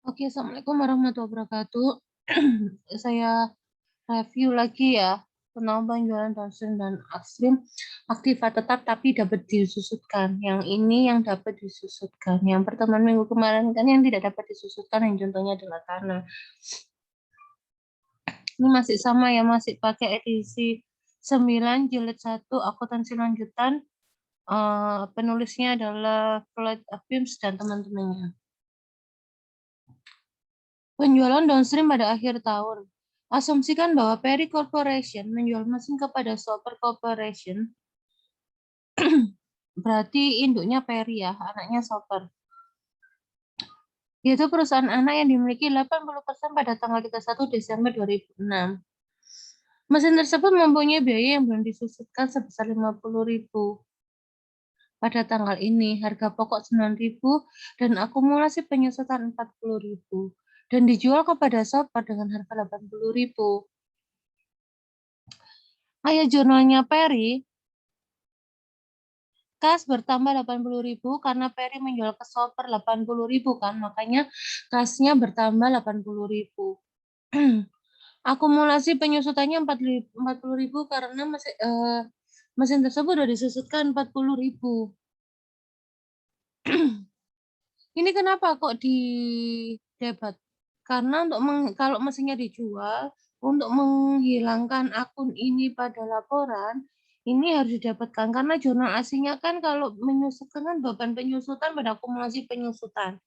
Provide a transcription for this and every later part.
Oke, Assalamualaikum warahmatullahi wabarakatuh. Saya review lagi ya tentang penjualan downstream dan upstream. Aktiva tetap tapi dapat disusutkan. Yang ini yang dapat disusutkan. Yang pertemuan minggu kemarin kan yang tidak dapat disusutkan, yang contohnya adalah tanah. Ini masih sama ya, masih pakai edisi 9 jilid 1 akuntansi lanjutan. Penulisnya adalah Floyd Apims dan teman-temannya. Penjualan downstream pada akhir tahun. Asumsikan bahwa Perry Corporation menjual mesin kepada Super Corporation. Berarti induknya Perry ya, anaknya Super. Yaitu perusahaan anak yang dimiliki 80% pada tanggal 31 Desember 2006. Mesin tersebut mempunyai biaya yang belum disusutkan sebesar 50.000. Pada tanggal ini, harga pokok 9.000 dan akumulasi penyusutan 40.000. Dan dijual kepada Super dengan harga 80.000. Ayat jurnalnya Perry, kas bertambah 80.000 karena Perry menjual ke Super 80.000 kan, makanya kasnya bertambah 80.000. Akumulasi penyusutannya 40.000 karena mesin tersebut sudah disusutkan 40.000. Ini kenapa kok di debat? Karena kalau mesinnya dijual, untuk menghilangkan akun ini pada laporan, ini harus didapatkan. Karena jurnal aslinya kan kalau menyusutkan kan beban penyusutan pada akumulasi penyusutan.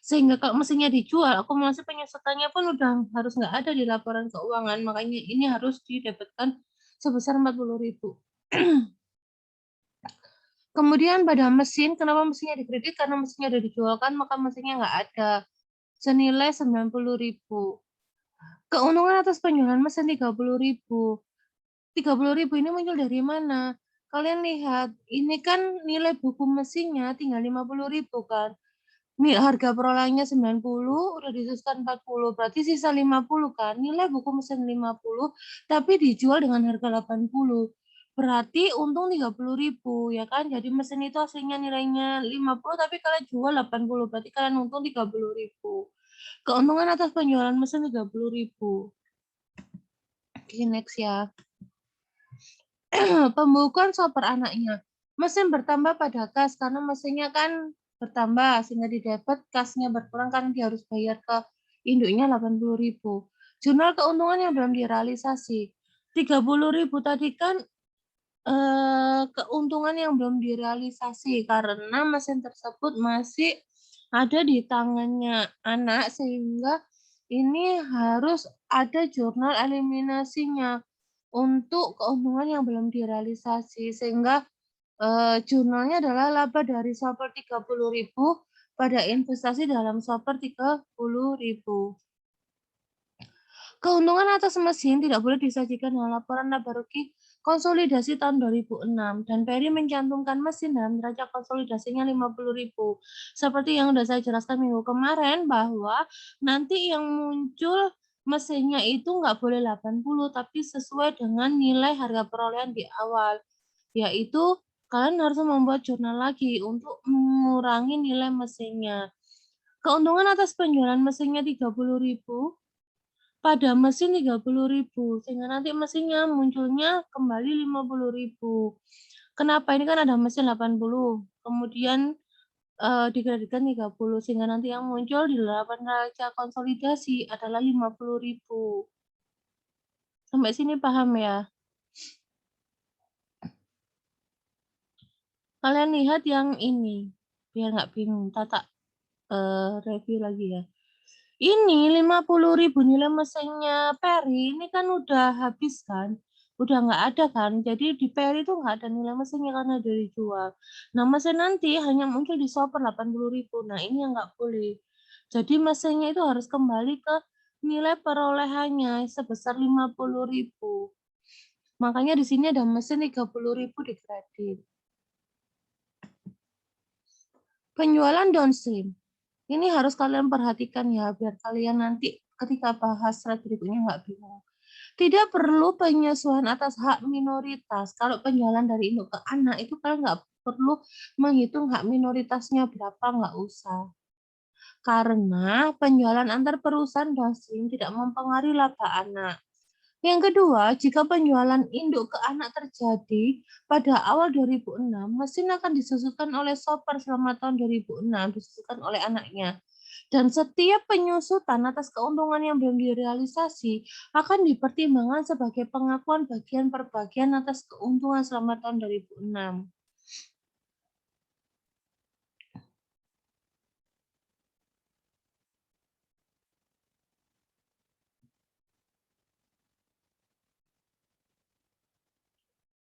Sehingga kalau mesinnya dijual, akumulasi penyusutannya pun udah harus nggak ada di laporan keuangan. Makanya ini harus didapatkan sebesar 40.000. Kemudian pada mesin, kenapa mesinnya dikredit? Karena mesinnya udah dijualkan, maka mesinnya nggak ada. Senilai 90.000. Keuntungan atas penjualan mesin 30.000. 30.000 ini muncul dari mana? Kalian lihat, ini kan nilai buku mesinnya tinggal 50.000 kan. Nih harga perolehnya 90, udah disuskan 40, berarti sisa 50 kan. Nilai buku mesin 50, tapi dijual dengan harga 80. Berarti untung 30.000 ya kan. Jadi mesin itu aslinya nilainya 50 tapi kalian jual 80, berarti kalian untung 30.000. Keuntungan atas penjualan mesin 30.000. Oke, next ya. Pembukuan Super anaknya. Mesin bertambah pada kas karena mesinnya kan bertambah sehingga di debit, kasnya berkurang karena dia harus bayar ke induknya 80.000. Jurnal keuntungan yang belum direalisasi. 30.000 tadi kan keuntungan yang belum direalisasi karena mesin tersebut masih ada di tangannya anak sehingga ini harus ada jurnal eliminasinya untuk keuntungan yang belum direalisasi sehingga jurnalnya adalah laba dari Super 30.000 pada investasi dalam Super 30.000. Keuntungan atas mesin tidak boleh disajikan dalam laporan laba rugi konsolidasi tahun 2006 dan Perry mencantumkan mesin dalam neraca konsolidasinya 50.000. Seperti yang sudah saya jelaskan minggu kemarin bahwa nanti yang muncul mesinnya itu nggak boleh 80 tapi sesuai dengan nilai harga perolehan di awal, yaitu kalian harus membuat jurnal lagi untuk mengurangi nilai mesinnya. Keuntungan atas penjualan mesinnya 30.000 pada mesin 30.000 sehingga nanti mesinnya munculnya kembali 50.000. Kenapa? Ini kan ada mesin 80, kemudian dikreditkan 30 sehingga nanti yang muncul di laporan neraca konsolidasi adalah 50.000. Sampai sini paham ya? Kalian lihat yang ini biar nggak bingung. Tata review lagi ya. Ini 50.000 nilai mesinnya Perry ini kan udah habis kan, udah nggak ada kan. Jadi di Perry itu nggak ada nilai mesinnya karena udah dijual. Nah mesin nanti hanya muncul di Super 80.000. Nah ini yang nggak boleh. Jadi mesinnya itu harus kembali ke nilai perolehannya sebesar 50.000. Makanya di sini ada mesin 30.000 dikredit. Penjualan downstream. Ini harus kalian perhatikan ya, biar kalian nanti ketika bahas slide berikutnya nggak bingung. Tidak perlu penyesuaian atas hak minoritas. Kalau penjualan dari induk ke anak itu kalian nggak perlu menghitung hak minoritasnya berapa, nggak usah. karena penjualan antar perusahaan downstream tidak mempengaruhi laba anak. Yang kedua, jika penjualan induk ke anak terjadi pada awal 2006, mesin akan disusutkan oleh shopper selama tahun 2006, disusutkan oleh anaknya. Dan setiap penyusutan atas keuntungan yang belum direalisasi akan dipertimbangkan sebagai pengakuan bagian per bagian atas keuntungan selama tahun 2006.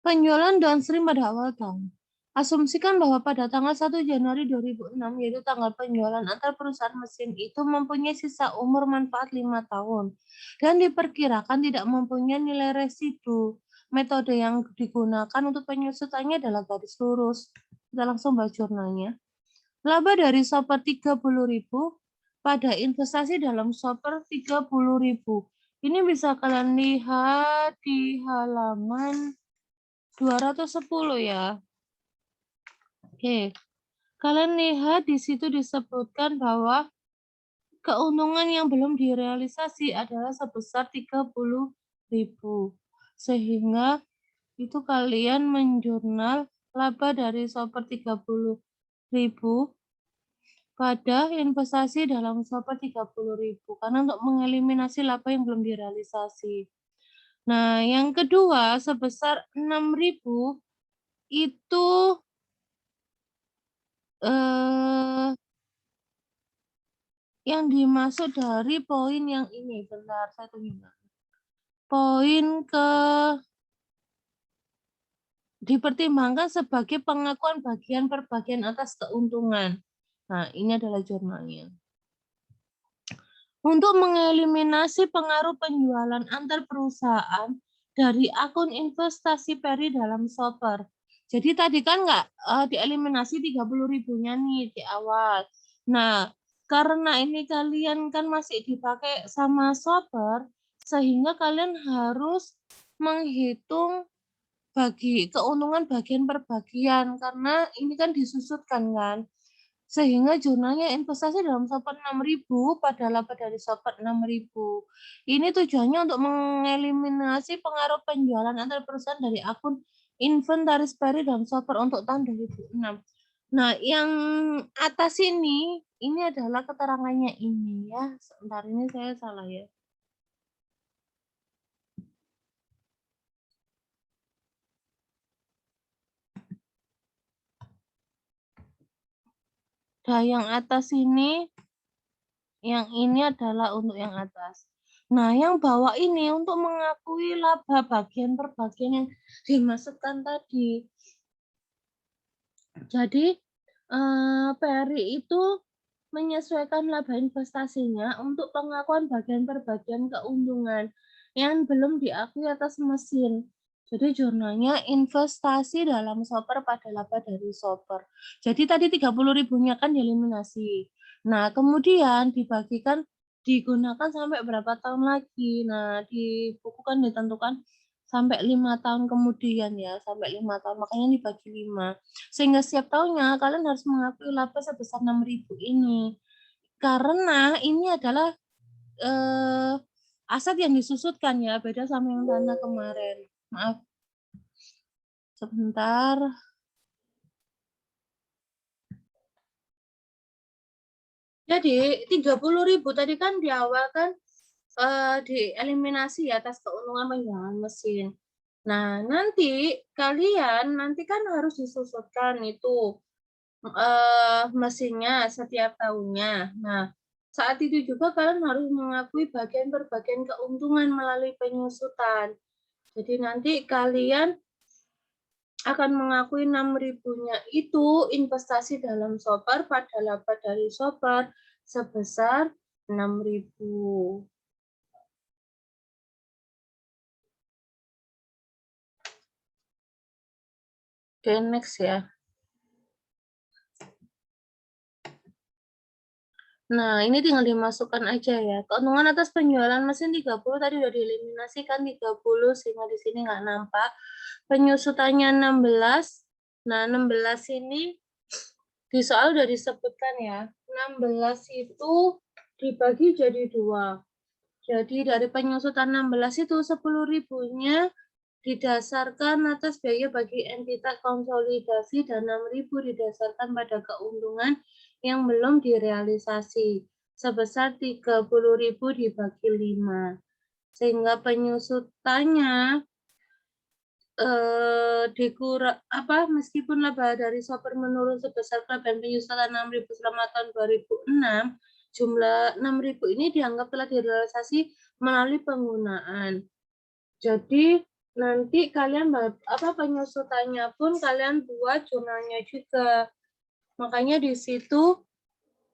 Penjualan downstream pada awal tahun. Asumsikan bahwa pada tanggal 1 Januari 2006, yaitu tanggal penjualan antar perusahaan mesin itu mempunyai sisa umur manfaat 5 tahun dan diperkirakan tidak mempunyai nilai residu. Metode yang digunakan untuk penyusutannya adalah garis lurus. Kita langsung baca jurnalnya. Laba dari shopper 30.000 pada investasi dalam shopper 30.000. Ini bisa kalian lihat di halaman 210 ya. Oke. Kalian lihat di situ disebutkan bahwa keuntungan yang belum direalisasi adalah sebesar 30.000. Sehingga itu kalian menjurnal laba dari shopper 30.000 pada investasi dalam shopper 30.000 karena untuk mengeliminasi laba yang belum direalisasi. Nah, yang kedua sebesar 6.000 itu yang dimaksud dari poin yang ini. Bentar, saya tunggu. Poin ke dipertimbangkan sebagai pengakuan bagian per bagian atas keuntungan. Nah, ini adalah jurnalnya. Untuk mengeliminasi pengaruh penjualan antar perusahaan dari akun investasi Peri dalam shopper. Jadi tadi kan nggak dieliminasi 30.000-nya nih di awal. Nah, karena ini kalian kan masih dipakai sama shopper, sehingga kalian harus menghitung bagi keuntungan bagian per bagian karena ini kan disusutkan kan. Sehingga jurnalnya investasi dalam shopper 6.000 pada laba dari shopper 6.000. Ini tujuannya untuk mengeliminasi pengaruh penjualan antar perusahaan dari akun inventaris Peri dalam shopper untuk tahun 2006. Nah, yang atas ini adalah keterangannya ini ya. Sebentar, ini saya salah ya. Nah, yang atas ini, yang ini adalah untuk yang atas. Nah, yang bawah ini untuk mengakui laba bagian per bagian yang dimaksudkan tadi. Jadi, Peri itu menyesuaikan laba investasinya untuk pengakuan bagian per bagian keuntungan yang belum diakui atas mesin. Jadi jurnalnya investasi dalam shopper pada laba dari shopper. Jadi tadi 30.000-nya kan dieliminasi. Nah, kemudian dibagikan digunakan sampai berapa tahun lagi. Nah, di buku kan ditentukan sampai 5 tahun kemudian ya, sampai 5 tahun. Makanya dibagi 5. Sehingga setiap tahunnya kalian harus mengakui laba sebesar 6.000 ini. Karena ini adalah aset yang disusutkan ya, beda sama yang tanah kemarin. Maaf. Sebentar. Jadi 30.000 tadi kan di awal kan dieliminasi ya atas keuntungan penjualan mesin. Nah, nanti kalian kan harus disusutkan itu mesinnya setiap tahunnya. Nah, saat itu juga kalian harus mengakui bagian per bagian keuntungan melalui penyusutan. Jadi nanti kalian akan mengakui 6.000-nya itu investasi dalam shopper pada laba dari shopper sebesar 6.000. Oke, next ya. Nah, ini tinggal dimasukkan aja ya. Keuntungan atas penjualan mesin 30 tadi udah dieliminasikan 30 sehingga di sini nggak nampak. Penyusutannya 16. Nah, 16 ini Di soal udah disebutkan ya, 16 itu dibagi jadi 2. Jadi dari penyusutan 16 itu 10.000-nya didasarkan atas biaya bagi entitas konsolidasi dan 6.000 didasarkan pada keuntungan yang belum direalisasi sebesar 30.000 dibagi 5. Sehingga penyusutannya meskipun laba dari shopper menurun sebesar kelebihan penyusutan 6.000 selama tahun 2006, jumlah 6.000 ini dianggap telah direalisasi melalui penggunaan. Jadi nanti kalian penyusutannya pun kalian buat jurnalnya juga. Makanya di situ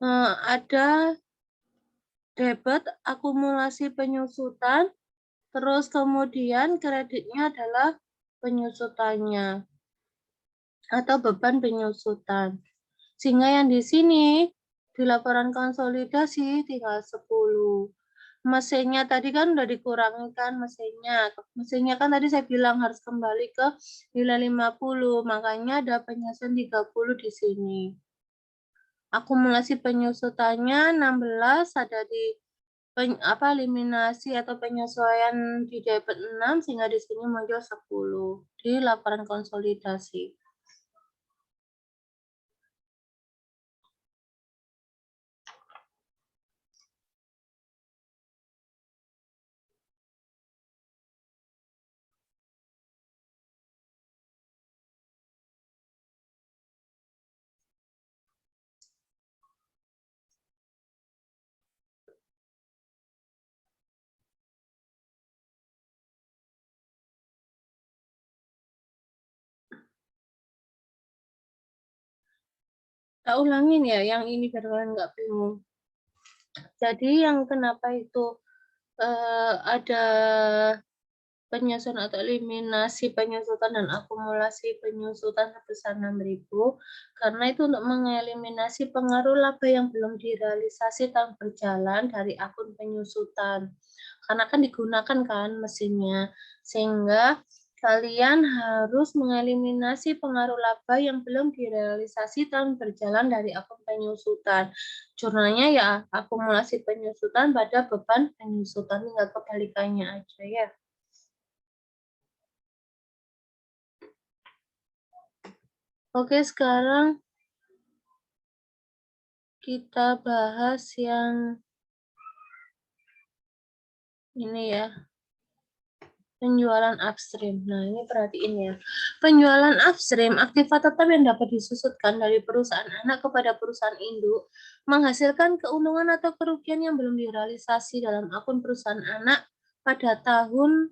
ada debit akumulasi penyusutan, terus kemudian kreditnya adalah penyusutannya atau beban penyusutan. Sehingga yang di sini di laporan konsolidasi tinggal 10. Mesinnya tadi kan udah dikurangi kan mesinnya. Mesinnya kan tadi saya bilang harus kembali ke nilai 50, makanya ada penyusutan 30 di sini. Akumulasi penyusutannya 16 ada di eliminasi atau penyesuaian di debit 6 sehingga di sini muncul 10 di laporan konsolidasi. Tak ulangin ya yang ini biar kalian nggak bingung. Jadi yang kenapa itu ada penyusutan atau eliminasi penyusutan dan akumulasi penyusutan sebesar 6.000 karena itu untuk mengeliminasi pengaruh laba yang belum direalisasi tahun berjalan dari akun penyusutan. Karena kan digunakan kan mesinnya, sehingga kalian harus mengeliminasi pengaruh laba yang belum direalisasi tahun berjalan dari akun penyusutan. Jurnalnya ya akumulasi penyusutan pada beban penyusutan, tinggal kebalikannya aja ya. Oke, sekarang kita bahas yang ini ya. Penjualan upstream. Nah, ini perhatiin ya. Penjualan upstream, aktiva tetap yang dapat disusutkan dari perusahaan anak kepada perusahaan induk, menghasilkan keuntungan atau kerugian yang belum direalisasi dalam akun perusahaan anak pada tahun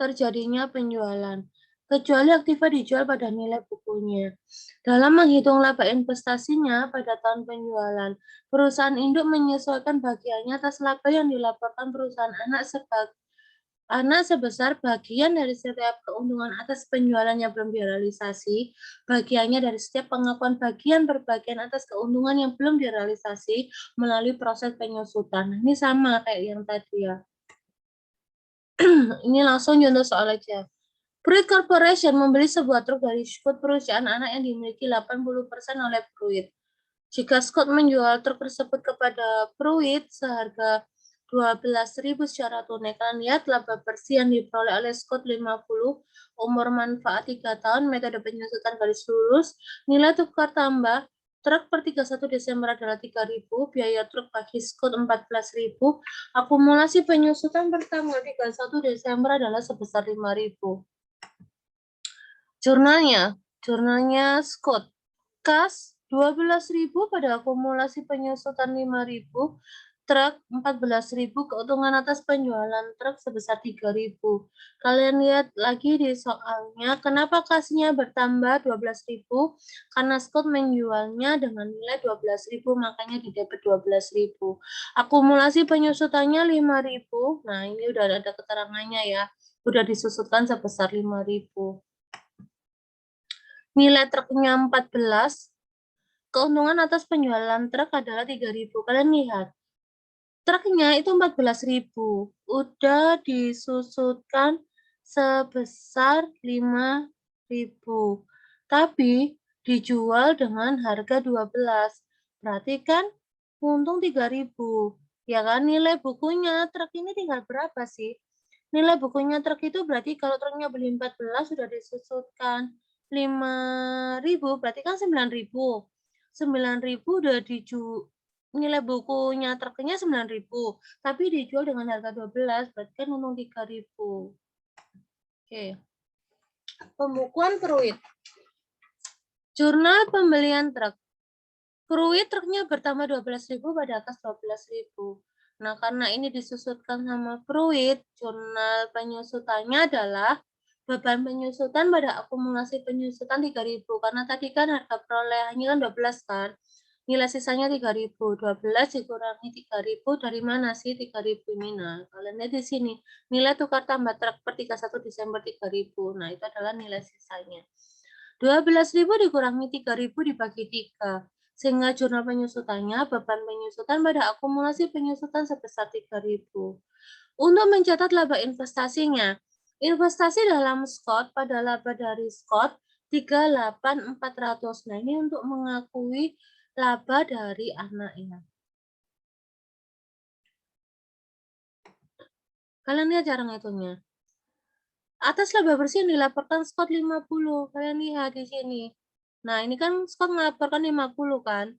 terjadinya penjualan, kecuali aktiva dijual pada nilai bukunya. Dalam menghitung laba investasinya pada tahun penjualan, perusahaan induk menyesuaikan bagiannya atas laba yang dilaporkan perusahaan anak sebesar bagian dari setiap keuntungan atas penjualan yang belum direalisasi, bagiannya dari setiap pengakuan bagian berbagian atas keuntungan yang belum direalisasi melalui proses penyusutan. Ini sama kayak yang tadi ya. Ini langsung contoh soal aja. Pruitt Corporation membeli sebuah truk dari Scott, perusahaan anak yang dimiliki 80% oleh Pruitt. Jika Scott menjual truk tersebut kepada Pruitt seharga 12.000 secara tunai, kalian lihat laba bersih yang diperoleh oleh Scott 50, umur manfaat 3 tahun, metode penyusutan garis lurus, nilai tukar tambah, truk per 31 Desember adalah 3.000, biaya truk bagi Scott 14.000, akumulasi penyusutan per tanggal 31 Desember adalah sebesar 5.000. Jurnalnya Scott. Kas 12.000 pada akumulasi penyusutan 5.000, truk 14.000, keuntungan atas penjualan truk sebesar 3.000. Kalian lihat lagi di soalnya, kenapa kasnya bertambah 12.000? Karena Scott menjualnya dengan nilai 12.000, makanya di debit 12.000. Akumulasi penyusutannya 5.000. Nah, ini udah ada keterangannya ya. Udah disusutkan sebesar 5.000. Nilai truknya 14, keuntungan atas penjualan truk adalah 3.000. Kalian lihat, truknya itu 14.000. Udah disusutkan sebesar 5.000. Tapi dijual dengan harga 12. Berarti kan untung 3.000. Ya kan, nilai bukunya truk ini tinggal berapa sih? Nilai bukunya truk itu berarti kalau truknya beli 14 sudah disusutkan 5.000, berarti kan 9.000. 9.000 udah nilai bukunya truknya 9.000, tapi dijual dengan harga 12, berarti kan untung 3.000. Oke. Pembukuan Pruit. Jurnal pembelian truk. Pruit truknya bertambah 12.000 pada atas 12.000. Nah, karena ini disusutkan sama Pruit, jurnal penyusutannya adalah beban penyusutan pada akumulasi penyusutan 3.000. Karena tadi kan harga perolehannya kan 12 kan. Nilai sisanya 3.000. 12 dikurangi 3.000 dari mana sih 3.000 ini? Nah, kalian lihat di sini. Nilai tukar tambah truk per 31 Desember 3.000. Nah, itu adalah nilai sisanya. 12.000 dikurangi 3.000 dibagi 3. Sehingga jurnal penyusutannya, beban penyusutan pada akumulasi penyusutan sebesar 3.000. Untuk mencatat laba investasinya, investasi dalam Scott pada laba dari Scott 38.400. Nah, ini untuk mengakui laba dari anaknya. Kalian lihat cara ngitungnya. Atas laba bersih yang dilaporkan Scott 50. Kalian lihat di sini. Nah, ini kan Scott melaporkan 50 kan.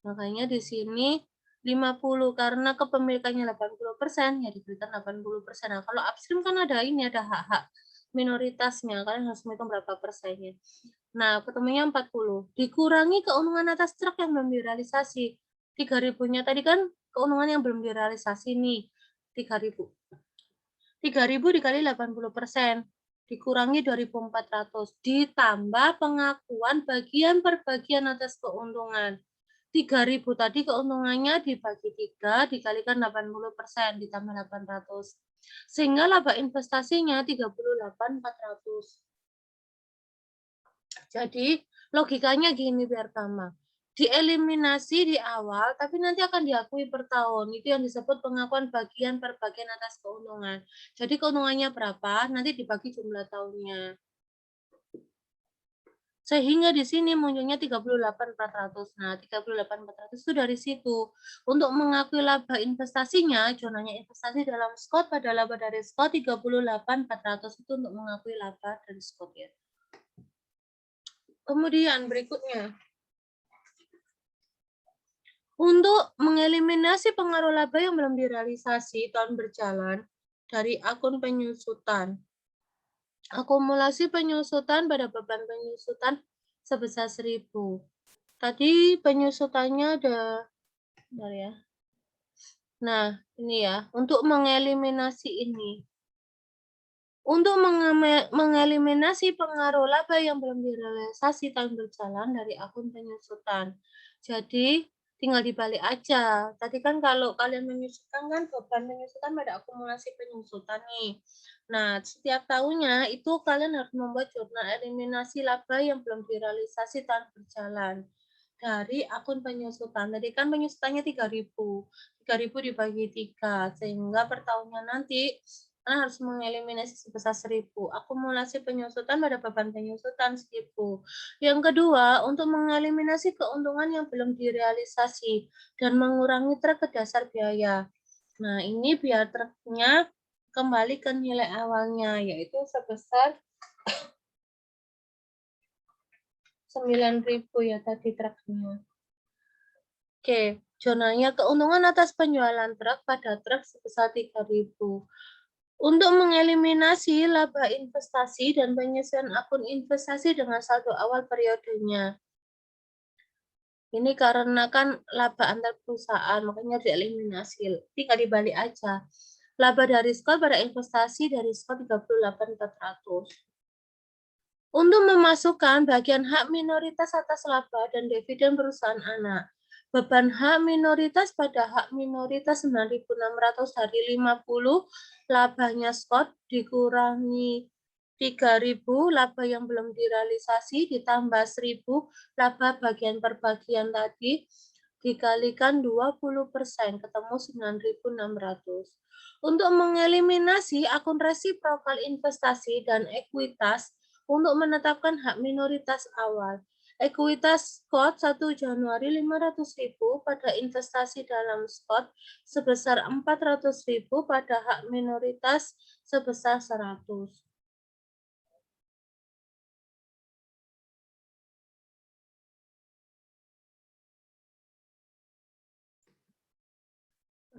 Makanya di sini 50 karena kepemilikannya 80% ya diberikan 80%. Nah, kalau upstream kan ada ini ada hak-hak minoritasnya. Kalian harus menghitung berapa persennya. Nah, ketemunya 40. Dikurangi keuntungan atas truk yang belum direalisasi. 3.000-nya tadi kan keuntungan yang belum direalisasi nih. 3.000. 3.000 dikali 80%, dikurangi 2.400, ditambah pengakuan bagian per bagian atas keuntungan. 3.000 tadi keuntungannya dibagi 3, dikalikan 80%, ditambah 800. Sehingga laba investasinya 38.400. Jadi, logikanya gini biar gampang. Dieliminasi di awal, tapi nanti akan diakui per tahun. Itu yang disebut pengakuan bagian per bagian atas keuntungan. Jadi keuntungannya berapa, nanti dibagi jumlah tahunnya. Sehingga di sini munculnya 38.400. Nah, 38.400 itu dari situ. Untuk mengakui laba investasinya, jurnalnya investasi dalam Scott pada laba dari Scott 38.400 itu untuk mengakui laba dari Scott ya. Kemudian berikutnya. Untuk mengeliminasi pengaruh laba yang belum direalisasi tahun berjalan dari akun penyusutan. Akumulasi penyusutan pada beban penyusutan sebesar 1.000. Tadi penyusutannya ada, bentar ya. Nah, ini ya, untuk mengeliminasi ini. Untuk mengeliminasi pengaruh laba yang belum direalisasi tahun berjalan dari akun penyusutan. Jadi, tinggal dibalik aja. Tadi kan kalau kalian menyusutan kan beban penyusutan pada akumulasi penyusutan nih. Nah, setiap tahunnya itu kalian harus membuat jurnal eliminasi laba yang belum direalisasi tahun berjalan dari akun penyusutan. Tadi kan penyusutannya 3.000. 3.000 dibagi 3 sehingga per tahunnya nanti kalian harus mengeliminasi sebesar 1.000. Akumulasi penyusutan pada beban penyusutan 1.000. Yang kedua, untuk mengeliminasi keuntungan yang belum direalisasi dan mengurangi truk ke dasar biaya. Nah, ini biar truknya kembali ke nilai awalnya, yaitu sebesar 9.000 ya tadi truknya. Oke, jurnalnya keuntungan atas penjualan truk pada truk sebesar 3.000. Untuk mengeliminasi laba investasi dan penyisian akun investasi dengan saldo awal periodenya. Ini karena kan laba antar perusahaan, makanya dieliminasi. Tinggal dibalik aja. Laba dari Scott pada investasi dari Scott 38.400. Untuk memasukkan bagian hak minoritas atas laba dan dividen perusahaan anak. Beban hak minoritas pada hak minoritas 9.600 dari 50, labanya Scott dikurangi 3.000, laba yang belum direalisasi ditambah 1.000, laba bagian per bagian tadi dikalikan 20%, ketemu 9.600. Untuk mengeliminasi akun resiprokal investasi dan ekuitas untuk menetapkan hak minoritas awal. Ekuitas Scott 1 Januari 500.000 pada investasi dalam Scott sebesar 400.000 pada hak minoritas sebesar 100.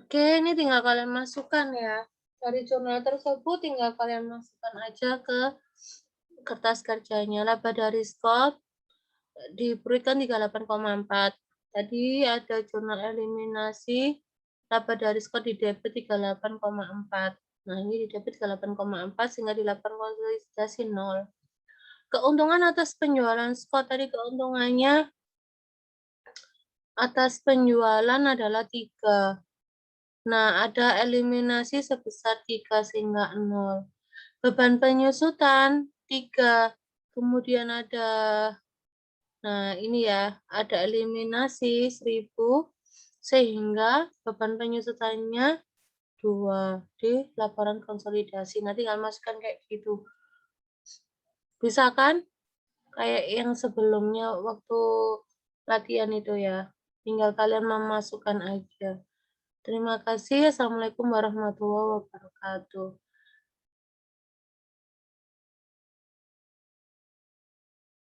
Oke, ini tinggal kalian masukkan ya. Dari jurnal tersebut tinggal kalian masukkan aja ke kertas kerjanya. Laba dari Scott diberikan 38,4. Tadi ada jurnal eliminasi, laba dari Scott di debit 38,4. Nah, ini di debit 38,4 sehingga dilakukan konsolidasi 0. Keuntungan atas penjualan Scott tadi keuntungannya atas penjualan adalah 3. Nah, ada eliminasi sebesar 3 sehingga 0. Beban penyusutan 3. Kemudian ada, nah ini ya, ada eliminasi 1000 sehingga beban penyusutannya 2 di laporan konsolidasi. Nanti kalian masukkan kayak gitu. Bisa kan? Kayak yang sebelumnya waktu latihan itu ya. Tinggal kalian memasukkan aja. Terima kasih. Assalamualaikum warahmatullahi wabarakatuh.